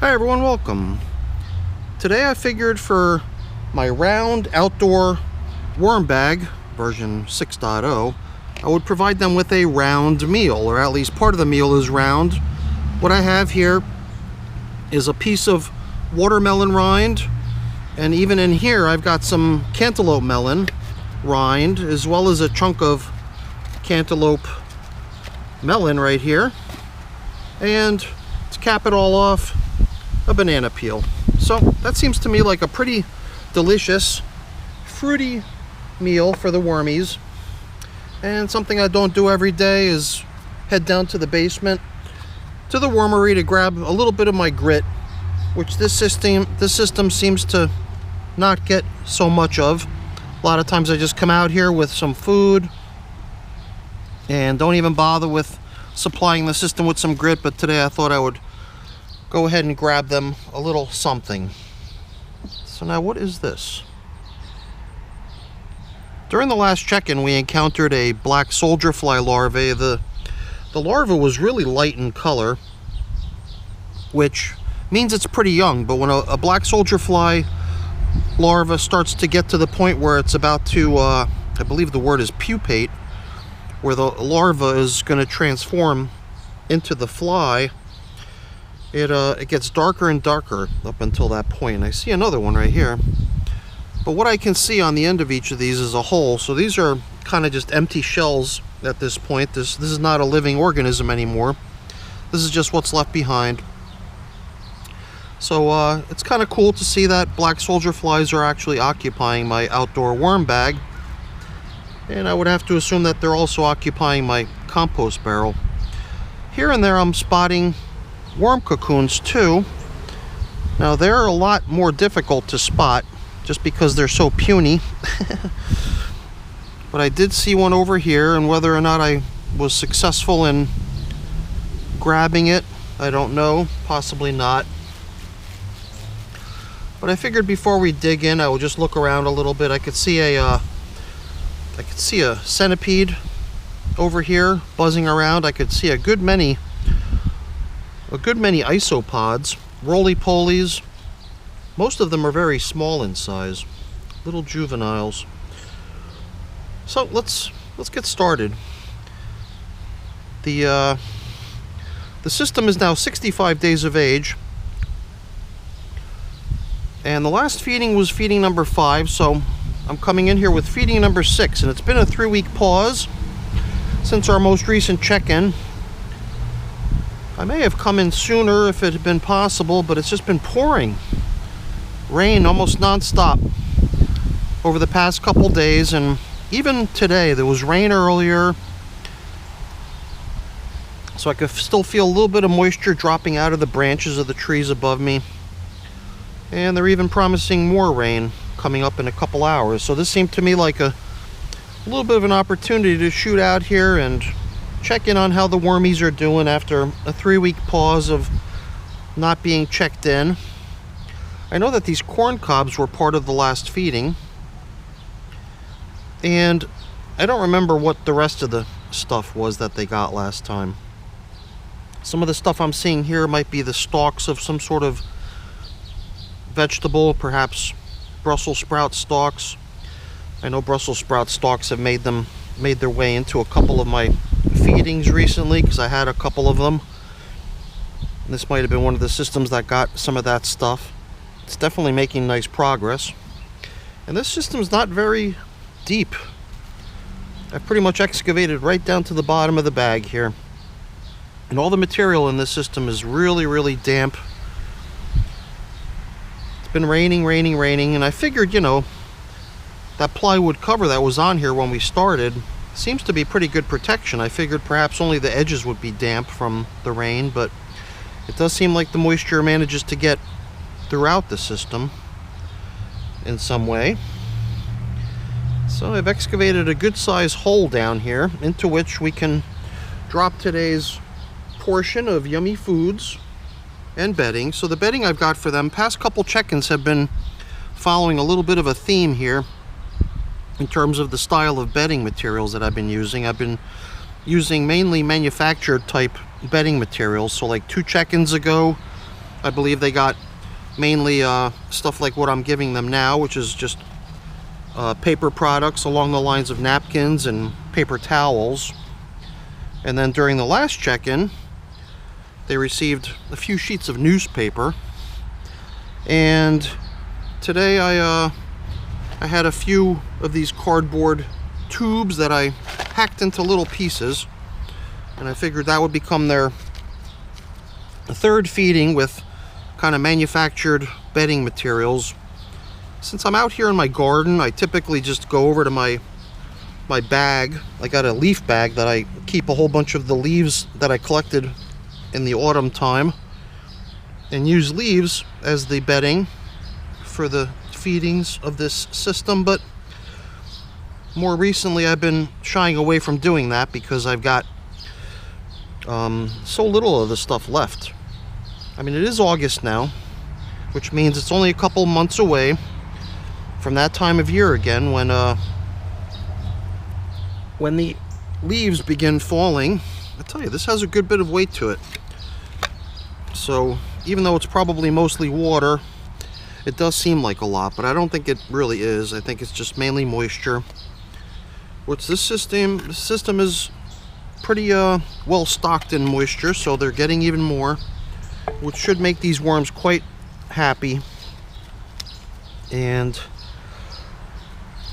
Hi everyone, welcome. Today I figured for my round outdoor worm bag, version 6.0, I would provide them with a round meal, or at least part of the meal is round. What I have here is a piece of watermelon rind, and even in here I've got some cantaloupe melon rind, as well as a chunk of cantaloupe melon right here. And to cap it all off, a banana peel. So that seems to me like a pretty delicious, fruity meal for the wormies. And something I don't do every day is head down to the basement to the wormery to grab a little bit of my grit, which this system seems to not get so much of. A lot of times I just come out here with some food and don't even bother with supplying the system with some grit, but today I thought I would go ahead and grab them a little something. So now what is this? During the last check-in we encountered a black soldier fly larvae. The larva was really light in color, which means it's pretty young, but when a black soldier fly larva starts to get to the point where it's about to, I believe the word is pupate, where the larva is going to transform into the fly, it gets darker and darker up until that point. I see another one right here, but what I can see on the end of each of these is a hole. So these are kind of just empty shells at this point. This is not a living organism anymore. This is just what's left behind. So it's kind of cool to see that black soldier flies are actually occupying my outdoor worm bag, and I would have to assume that they're also occupying my compost barrel. Here and there I'm spotting worm cocoons too. Now they're a lot more difficult to spot just because they're so puny. But I did see one over here, and whether or not I was successful in grabbing it, I don't know. Possibly not. But I figured before we dig in I would just look around a little bit. I could see a centipede over here buzzing around. I could see a good many isopods, roly-polies. Most of them are very small in size, little juveniles. So let's get started. The system is now 65 days of age, and the last feeding was feeding number 5, so I'm coming in here with feeding number 6, and it's been a 3-week pause since our most recent check-in. I may have come in sooner if it had been possible, but it's just been pouring rain almost non-stop over the past couple days, and even today there was rain earlier, so I could still feel a little bit of moisture dropping out of the branches of the trees above me, and they're even promising more rain coming up in a couple hours. So this seemed to me like a little bit of an opportunity to shoot out here and check in on how the wormies are doing after a 3-week pause of not being checked in. I know that these corn cobs were part of the last feeding, and I don't remember what the rest of the stuff was that they got last time. Some of the stuff I'm seeing here might be the stalks of some sort of vegetable, perhaps Brussels sprout stalks. I know Brussels sprout stalks have made their way into a couple of my feedings recently, because I had a couple of them. This might have been one of the systems that got some of that stuff. It's definitely making nice progress. And this system's not very deep. I've pretty much excavated right down to the bottom of the bag here. And all the material in this system is really, really damp. It's been raining, and I figured, you know, that plywood cover that was on here when we started seems to be pretty good protection. I figured perhaps only the edges would be damp from the rain, but it does seem like the moisture manages to get throughout the system in some way. So I've excavated a good size hole down here into which we can drop today's portion of yummy foods and bedding. So the bedding I've got for them, past couple check-ins have been following a little bit of a theme here in terms of the style of bedding materials that I've been using. I've been using mainly manufactured type bedding materials. So like 2 check-ins ago I believe they got mainly stuff like what I'm giving them now, which is just paper products along the lines of napkins and paper towels. And then during the last check-in, they received a few sheets of newspaper. And today I had a few of these cardboard tubes that I hacked into little pieces, and I figured that would become their third feeding with kind of manufactured bedding materials. Since I'm out here in my garden, I typically just go over to my bag. I got a leaf bag that I keep a whole bunch of the leaves that I collected in the autumn time, and use leaves as the bedding for the feedings of this system. But more recently I've been shying away from doing that because I've got so little of the stuff left. I mean, it is August now, which means it's only a couple months away from that time of year again when the leaves begin falling. I tell you, this has a good bit of weight to it. So even though it's probably mostly water, it does seem like a lot, but I don't think it really is. I think it's just mainly moisture. Which this system is pretty well stocked in moisture, so they're getting even more, which should make these worms quite happy. And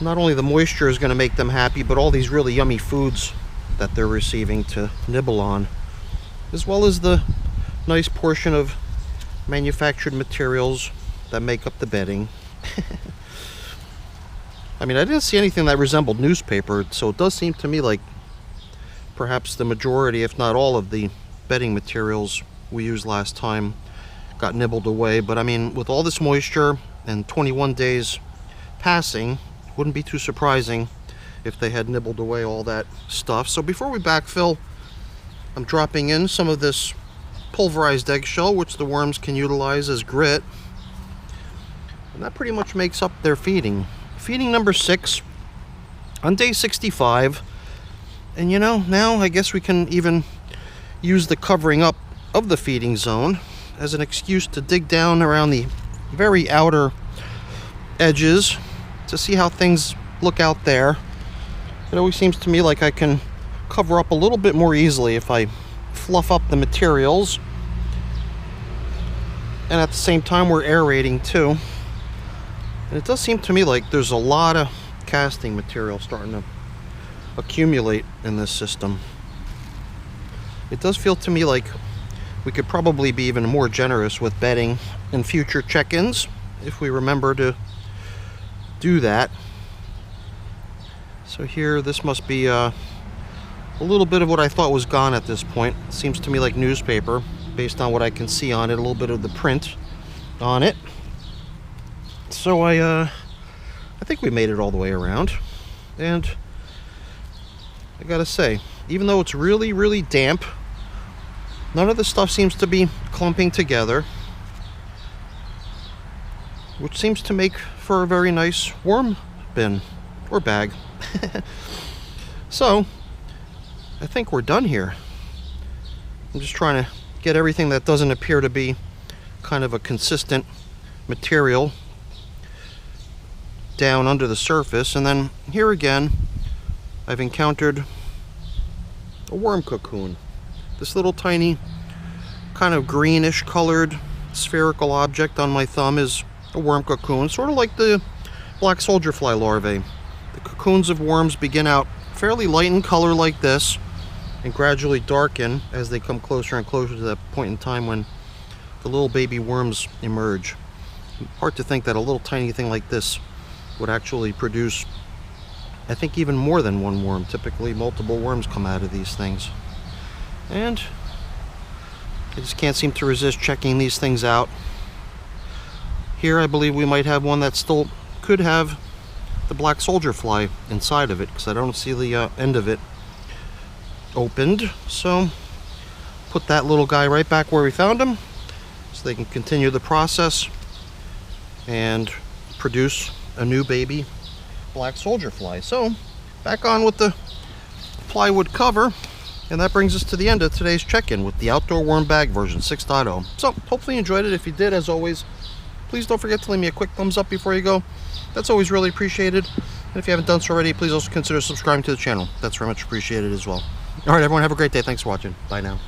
not only the moisture is going to make them happy, but all these really yummy foods that they're receiving to nibble on, as well as the nice portion of manufactured materials that make up the bedding. I mean, I didn't see anything that resembled newspaper, so it does seem to me like perhaps the majority, if not all, of the bedding materials we used last time got nibbled away. But I mean, with all this moisture and 21 days passing, it wouldn't be too surprising if they had nibbled away all that stuff. So before we backfill, I'm dropping in some of this pulverized eggshell, which the worms can utilize as grit. And that pretty much makes up their feeding. Feeding number 6 on day 65. And you know, now I guess we can even use the covering up of the feeding zone as an excuse to dig down around the very outer edges to see how things look out there. It always seems to me like I can cover up a little bit more easily if I fluff up the materials. And at the same time, we're aerating too. And it does seem to me like there's a lot of casting material starting to accumulate in this system. It does feel to me like we could probably be even more generous with bedding in future check-ins if we remember to do that. So here, this must be a little bit of what I thought was gone at this point. It seems to me like newspaper based on what I can see on it, a little bit of the print on it. So I think we made it all the way around. And I gotta say, even though it's really, really damp, none of the stuff seems to be clumping together, which seems to make for a very nice worm bin or bag. So I think we're done here. I'm just trying to get everything that doesn't appear to be kind of a consistent material down under the surface. And then here again, I've encountered a worm cocoon. This little tiny kind of greenish colored spherical object on my thumb is a worm cocoon, sort of like the black soldier fly larvae. The cocoons of worms begin out fairly light in color like this and gradually darken as they come closer and closer to that point in time when the little baby worms emerge. Hard to think that a little tiny thing like this would actually produce, I think, even more than one worm. Typically multiple worms come out of these things. And I just can't seem to resist checking these things out. Here I believe we might have one that still could have the black soldier fly inside of it, because I don't see the end of it opened. So put that little guy right back where we found him so they can continue the process and produce a new baby black soldier fly. So back on with the plywood cover, And that brings us to the end of today's check-in with the Outdoor Worm Bag version 6.0. So, hopefully you enjoyed it. If you did, as always, please don't forget to leave me a quick thumbs up before you go. That's always really appreciated. And if you haven't done so already, please also consider subscribing to the channel. That's very much appreciated as well. Alright everyone, have a great day. Thanks for watching. Bye now.